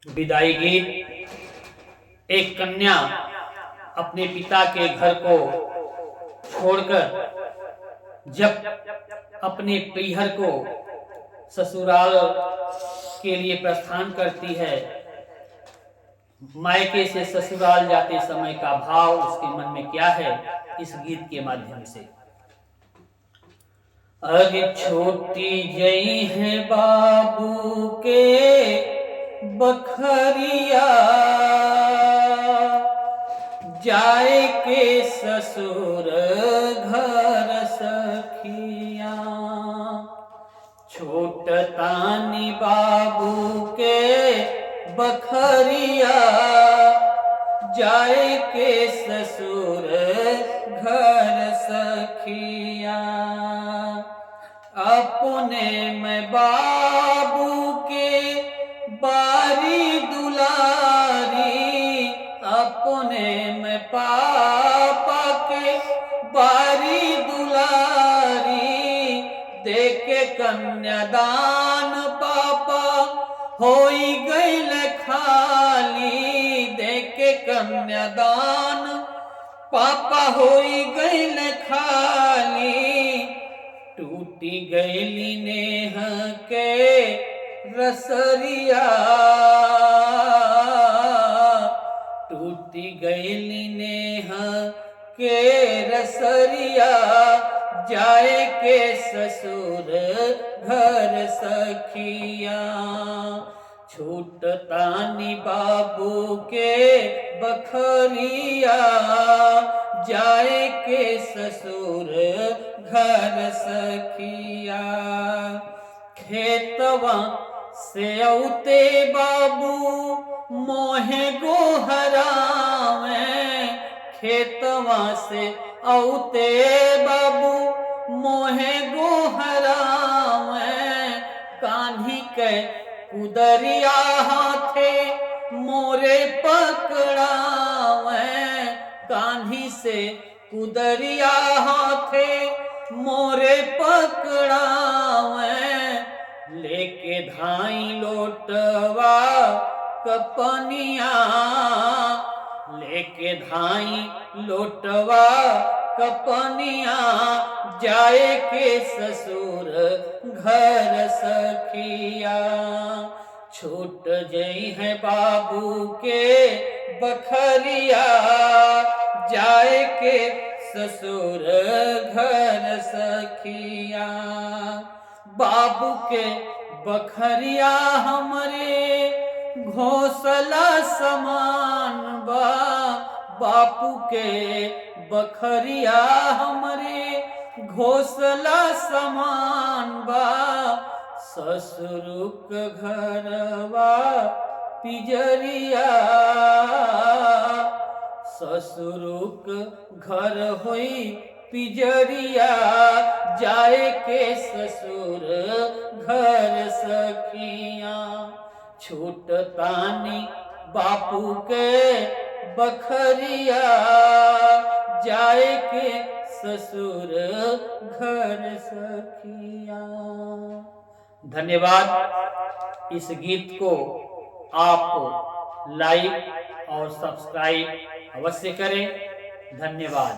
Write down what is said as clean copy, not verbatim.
विदाई गीत। एक कन्या अपने पिता के घर को छोड़कर जब अपने प्रियहर को ससुराल के लिए प्रस्थान करती है, मायके से ससुराल जाते समय का भाव उसके मन में क्या है, इस गीत के माध्यम से। अरे छोटी जई है बाबू के बखरिया, जाए के ससुर घर सखिया। छोट तानी बाबू के बखरिया, जाए के ससुर घर सखिया। अपने में बाबू के बारी दुलारी, अपने में पापा के बारी दुलारी। देके कन्यादान पापा होई गईल खाली, देके कन्यादान पापा होई गईल खाली। टूटी गईली नेह के रसरिया, टूटी गईली नेह के रसरिया। जाए के ससुर घर सखिया। छूट तानी बाबू के बखरिया, जाए के ससुर घर सखिया। खेतवा से औते बाबू मोहे गोहरावे, खेतवा से औते बाबू मोहे गोहरावे। कान्ही के कुदरिया हाथे मोरे पकड़ावे, कान्ही से कुदरिया हाथे मोरे पकड़ावे। लेके धाई लोटवा कपनिया, लेके धाई लोटवा कपनिया। जाए के ससुर घर सखिया। छूट जई है बाबू के बखरिया, जाए के ससुर घर सखिया। बाबू के बखरिया हमरे घोंसला समान बा, बापू के बखरिया हमरे घोंसला समान बा। ससुरुक घरवा पिजरिया, ससुरुक घर होई पिजरिया। जाए के ससुर घर सखिया। छूट तानी बापू के बखरिया, जाए के ससुर घर सखिया। धन्यवाद। इस गीत को आप लाइक और सब्सक्राइब अवश्य करें। धन्यवाद।